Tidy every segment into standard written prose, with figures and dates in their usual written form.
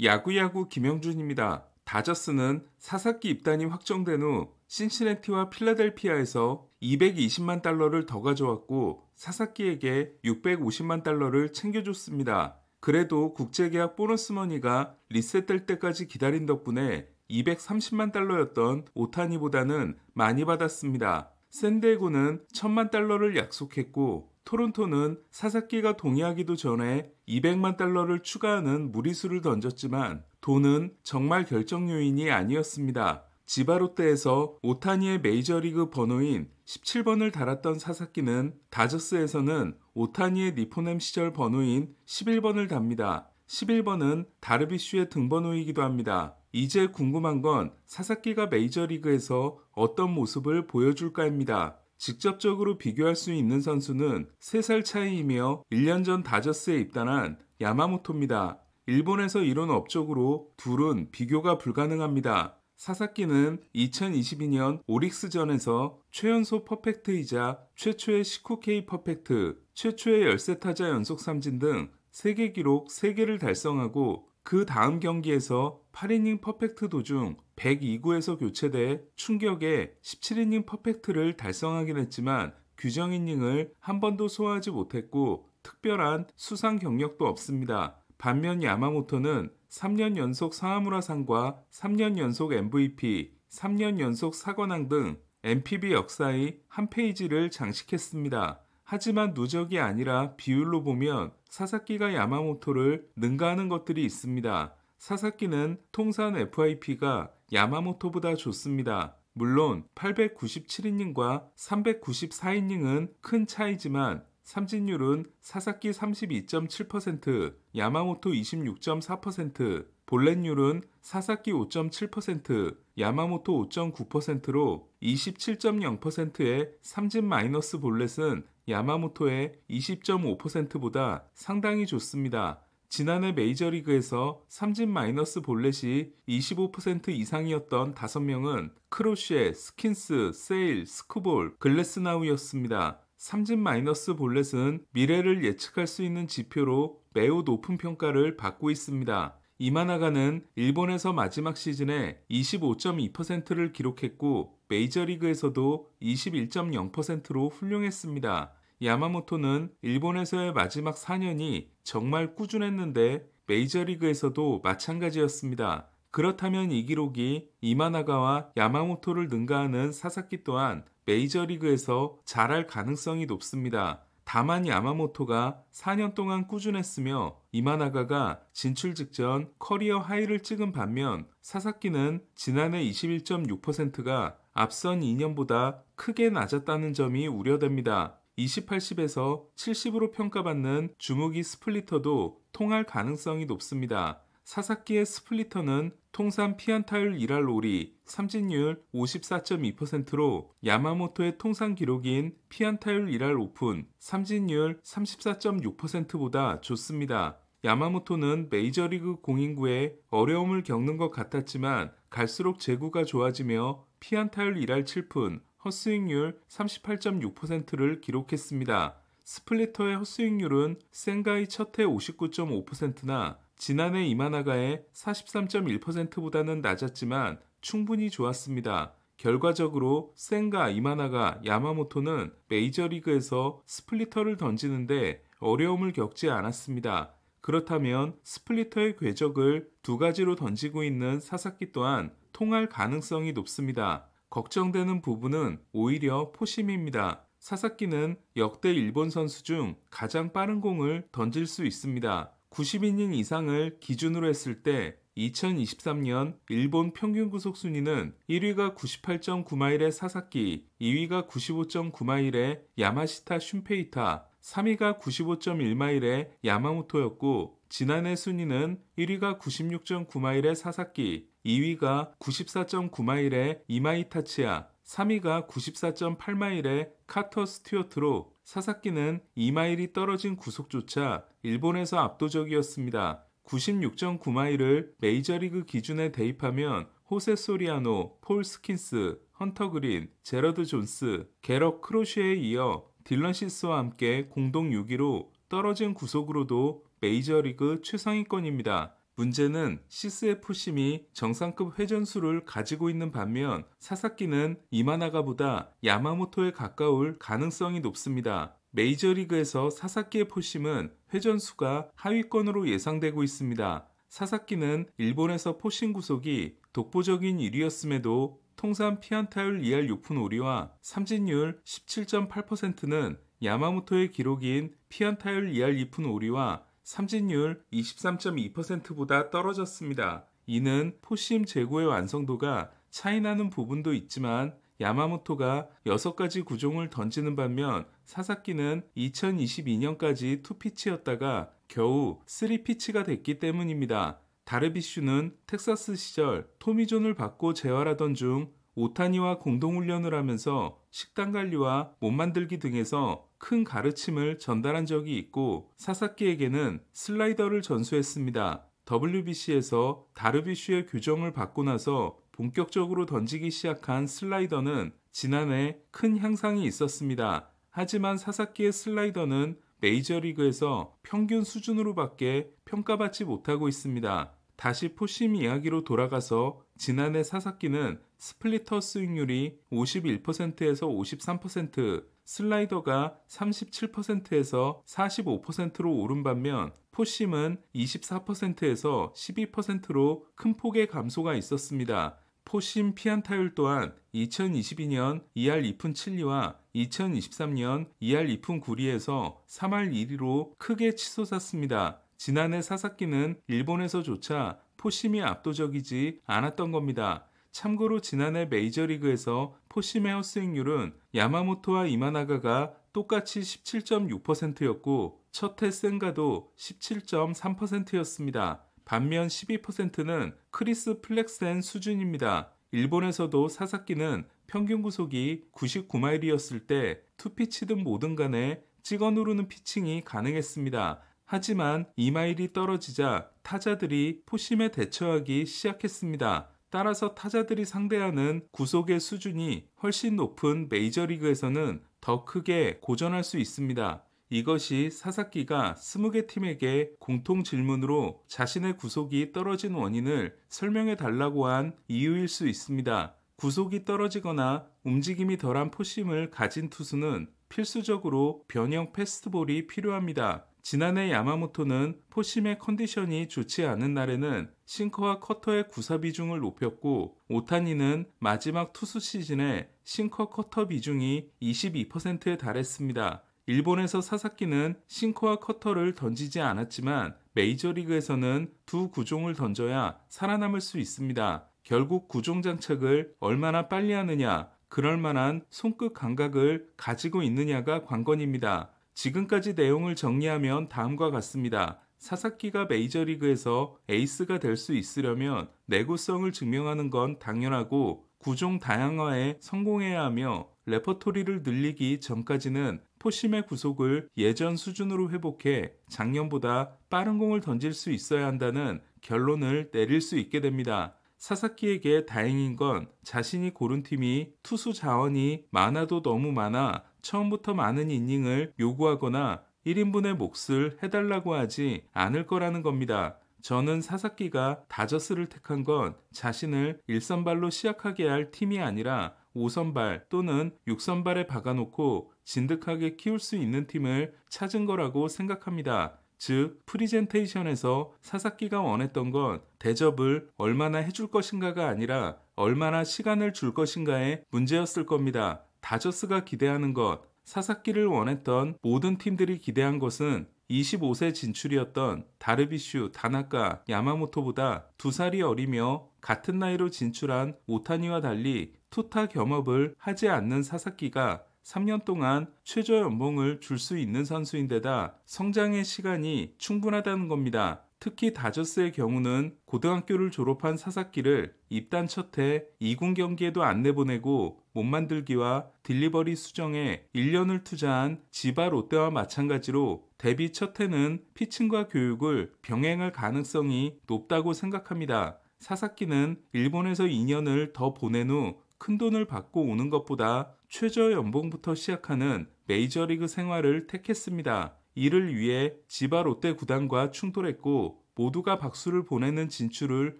야구야구 김영준입니다. 다저스는 사사키 입단이 확정된 후 신시내티와 필라델피아에서 220만 달러를 더 가져왔고 사사키에게 650만 달러를 챙겨줬습니다. 그래도 국제계약 보너스 머니가 리셋될 때까지 기다린 덕분에 230만 달러였던 오타니보다는 많이 받았습니다. 샌디에고는 1000만 달러를 약속했고 토론토는 사사키가 동의하기도 전에 200만 달러를 추가하는 무리수를 던졌지만 돈은 정말 결정 요인이 아니었습니다. 지바롯데에서 오타니의 메이저리그 번호인 17번을 달았던 사사키는 다저스에서는 오타니의 니포넴 시절 번호인 11번을 답니다. 11번은 다르비슈의 등번호이기도 합니다. 이제 궁금한 건 사사키가 메이저리그에서 어떤 모습을 보여줄까입니다. 직접적으로 비교할 수 있는 선수는 3살 차이이며 1년 전 다저스에 입단한 야마모토입니다. 일본에서 이룬 업적으로 둘은 비교가 불가능합니다. 사사키는 2022년 오릭스전에서 최연소 퍼펙트이자 최초의 19K 퍼펙트, 최초의 열세타자 연속 삼진 등 세계 기록 3개를 달성하고 그 다음 경기에서 8이닝 퍼펙트 도중 102구에서 교체돼 충격의 17이닝 퍼펙트를 달성하긴 했지만 규정 이닝을 한 번도 소화하지 못했고 특별한 수상 경력도 없습니다. 반면 야마모토는 3년 연속 사하무라상과 3년 연속 MVP, 3년 연속 사관왕 등 NPB 역사의 한 페이지를 장식했습니다. 하지만 누적이 아니라 비율로 보면 사사키가 야마모토를 능가하는 것들이 있습니다. 사사키는 통산 FIP가 야마모토보다 좋습니다. 물론 897이닝과 394이닝은 큰 차이지만 삼진율은 사사키 32.7%, 야마모토 26.4%, 볼넷율은 사사키 5.7%, 야마모토 5.9%로 27.0%의 삼진 마이너스 볼넷은 야마모토의 20.5%보다 상당히 좋습니다. 지난해 메이저리그에서 삼진 마이너스 볼넷이 25% 이상이었던 5명은 크로쉐, 스킨스, 세일, 스쿠볼, 글래스나우였습니다. 삼진 마이너스 볼넷은 미래를 예측할 수 있는 지표로 매우 높은 평가를 받고 있습니다. 이마나가는 일본에서 마지막 시즌에 25.2%를 기록했고 메이저리그에서도 21.0%로 훌륭했습니다. 야마모토는 일본에서의 마지막 4년이 정말 꾸준했는데 메이저리그에서도 마찬가지였습니다. 그렇다면 이 기록이 이마나가와 야마모토를 능가하는 사사키 또한 메이저리그에서 잘할 가능성이 높습니다. 다만 야마모토가 4년 동안 꾸준했으며 이마나가가 진출 직전 커리어 하이를 찍은 반면 사사키는 지난해 21.6%가 앞선 2년보다 크게 낮았다는 점이 우려됩니다. 28십에서 70으로 평가받는 주무기 스플리터도 통할 가능성이 높습니다. 사사키의 스플리터는 통산 피안타율 1할 5리, 삼진율 54.2%로 야마모토의 통산 기록인 피안타율 1할 오픈, 삼진율 34.6%보다 좋습니다. 야마모토는 메이저리그 공인구에 어려움을 겪는 것 같았지만 갈수록 제구가 좋아지며 피안타율 1할 7푼, 헛스윙률 38.6%를 기록했습니다. 스플리터의 헛스윙률은 센가이 첫해 59.5%나 지난해 이마나가의 43.1%보다는 낮았지만 충분히 좋았습니다. 결과적으로 센가, 이마나가, 야마모토는 메이저리그에서 스플리터를 던지는데 어려움을 겪지 않았습니다. 그렇다면 스플리터의 궤적을 두 가지로 던지고 있는 사사키 또한 통할 가능성이 높습니다. 걱정되는 부분은 오히려 포심입니다. 사사키는 역대 일본 선수 중 가장 빠른 공을 던질 수 있습니다. 90이닝 이상을 기준으로 했을 때 2023년 일본 평균 구속 순위는 1위가 98.9마일의 사사키, 2위가 95.9마일의 야마시타 슌페이타, 3위가 95.1마일의 야마모토였고 지난해 순위는 1위가 96.9마일의 사사키, 2위가 94.9마일의 이마이 타치야, 3위가 94.8마일의 카터 스튜어트로 사사키는 2마일이 떨어진 구속조차 일본에서 압도적이었습니다. 96.9마일을 메이저리그 기준에 대입하면 호세 소리아노, 폴 스킨스, 헌터 그린, 제러드 존스, 게럿 크로시에 이어 딜런 시스와 함께 공동 6위로 떨어진 구속으로도 메이저리그 최상위권입니다. 문제는 시스의 푸심이 정상급 회전수를 가지고 있는 반면 사사키는 이마나가보다 야마모토에 가까울 가능성이 높습니다. 메이저리그에서 사사키의 포심은 회전수가 하위권으로 예상되고 있습니다. 사사키는 일본에서 포심 구속이 독보적인 일위였음에도 통산 피안타율 2할 6푼 5리와 삼진율 17.8%는 야마모토의 기록인 피안타율 2할 2푼 5리와 삼진율 23.2%보다 떨어졌습니다. 이는 포심 제고의 완성도가 차이나는 부분도 있지만 야마모토가 6가지 구종을 던지는 반면 사사키는 2022년까지 투피치였다가 겨우 3피치가 됐기 때문입니다. 다르비슈는 텍사스 시절 토미존을 받고 재활하던 중 오타니와 공동훈련을 하면서 식단 관리와 몸 만들기 등에서 큰 가르침을 전달한 적이 있고 사사키에게는 슬라이더를 전수했습니다. WBC에서 다르비슈의 교정을 받고 나서 본격적으로 던지기 시작한 슬라이더는 지난해 큰 향상이 있었습니다. 하지만 사사키의 슬라이더는 메이저리그에서 평균 수준으로밖에 평가받지 못하고 있습니다. 다시 포심 이야기로 돌아가서 지난해 사사키는 스플리터 스윙률이 51%에서 53%, 슬라이더가 37%에서 45%로 오른 반면 포심은 24%에서 12%로 큰 폭의 감소가 있었습니다. 포심 피안타율 또한 2022년 2할 2푼 7리와 2023년 2할 2푼 9리에서 3할 1리로 크게 치솟았습니다. 지난해 사사키는 일본에서조차 포심이 압도적이지 않았던 겁니다. 참고로 지난해 메이저리그에서 포심의 헛스윙률은 야마모토와 이마나가가 똑같이 17.6%였고 첫해 센가도 17.3%였습니다. 반면 12%는 크리스 플렉센 수준입니다. 일본에서도 사사키는 평균 구속이 99마일이었을 때 투피치든 뭐든 간에 찍어 누르는 피칭이 가능했습니다. 하지만 2마일이 떨어지자 타자들이 포심에 대처하기 시작했습니다. 따라서 타자들이 상대하는 구속의 수준이 훨씬 높은 메이저리그에서는 더 크게 고전할 수 있습니다. 이것이 사사키가 20개 팀에게 공통 질문으로 자신의 구속이 떨어진 원인을 설명해 달라고 한 이유일 수 있습니다. 구속이 떨어지거나 움직임이 덜한 포심을 가진 투수는 필수적으로 변형 패스트볼이 필요합니다. 지난해 야마모토는 포심의 컨디션이 좋지 않은 날에는 싱커와 커터의 구사 비중을 높였고 오타니는 마지막 투수 시즌에 싱커 커터 비중이 22%에 달했습니다. 일본에서 사사키는 싱커와 커터를 던지지 않았지만 메이저리그에서는 두 구종을 던져야 살아남을 수 있습니다. 결국 구종 장착을 얼마나 빨리 하느냐, 그럴 만한 손끝 감각을 가지고 있느냐가 관건입니다. 지금까지 내용을 정리하면 다음과 같습니다. 사사키가 메이저리그에서 에이스가 될 수 있으려면 내구성을 증명하는 건 당연하고 구종 다양화에 성공해야 하며 레퍼토리를 늘리기 전까지는 포심의 구속을 예전 수준으로 회복해 작년보다 빠른 공을 던질 수 있어야 한다는 결론을 내릴 수 있게 됩니다. 사사키에게 다행인 건 자신이 고른 팀이 투수 자원이 많아도 너무 많아 처음부터 많은 이닝을 요구하거나 1인분의 몫을 해달라고 하지 않을 거라는 겁니다. 저는 사사키가 다저스를 택한 건 자신을 1선발로 시작하게 할 팀이 아니라 5선발 또는 6선발에 박아놓고 진득하게 키울 수 있는 팀을 찾은 거라고 생각합니다. 즉, 프리젠테이션에서 사사키가 원했던 건 대접을 얼마나 해줄 것인가가 아니라 얼마나 시간을 줄 것인가의 문제였을 겁니다. 다저스가 기대하는 것, 사사키를 원했던 모든 팀들이 기대한 것은 25세 진출이었던 다르비슈, 다나카, 야마모토보다 2살이 어리며 같은 나이로 진출한 오타니와 달리 투타 겸업을 하지 않는 사사키가 3년 동안 최저 연봉을 줄 수 있는 선수인데다 성장의 시간이 충분하다는 겁니다. 특히 다저스의 경우는 고등학교를 졸업한 사사키를 입단 첫해 2군 경기에도 안 내보내고 몸 만들기와 딜리버리 수정에 1년을 투자한 지바 롯데와 마찬가지로 데뷔 첫해는 피칭과 교육을 병행할 가능성이 높다고 생각합니다. 사사키는 일본에서 2년을 더 보낸 후 큰돈을 받고 오는 것보다 최저 연봉부터 시작하는 메이저리그 생활을 택했습니다. 이를 위해 지바 롯데 구단과 충돌했고 모두가 박수를 보내는 진출을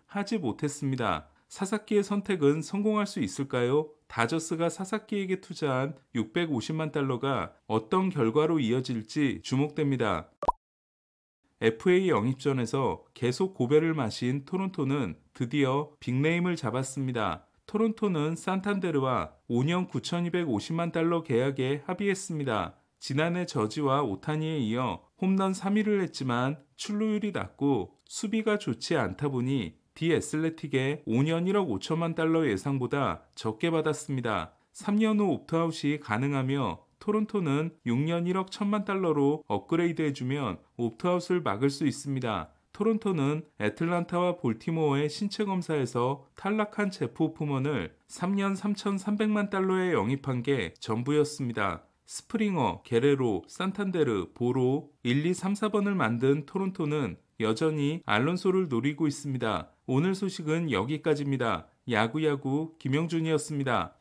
하지 못했습니다. 사사키의 선택은 성공할 수 있을까요? 다저스가 사사키에게 투자한 650만 달러가 어떤 결과로 이어질지 주목됩니다. FA 영입전에서 계속 고배를 마신 토론토는 드디어 빅네임을 잡았습니다. 토론토는 산탄데르와 5년 9,250만 달러 계약에 합의했습니다. 지난해 저지와 오타니에 이어 홈런 3위를 했지만 출루율이 낮고 수비가 좋지 않다 보니 디 애슬레틱의 5년 1억 5천만 달러 예상보다 적게 받았습니다. 3년 후 옵트아웃이 가능하며 토론토는 6년 1억 1천만 달러로 업그레이드 해주면 옵트아웃을 막을 수 있습니다. 토론토는 애틀란타와 볼티모어의 신체 검사에서 탈락한 제프 호프먼을 3년 3,300만 달러에 영입한 게 전부였습니다. 스프링어, 게레로, 산탄데르, 보로 1, 2, 3, 4번을 만든 토론토는 여전히 알론소를 노리고 있습니다. 오늘 소식은 여기까지입니다. 야구야구 김영준이었습니다.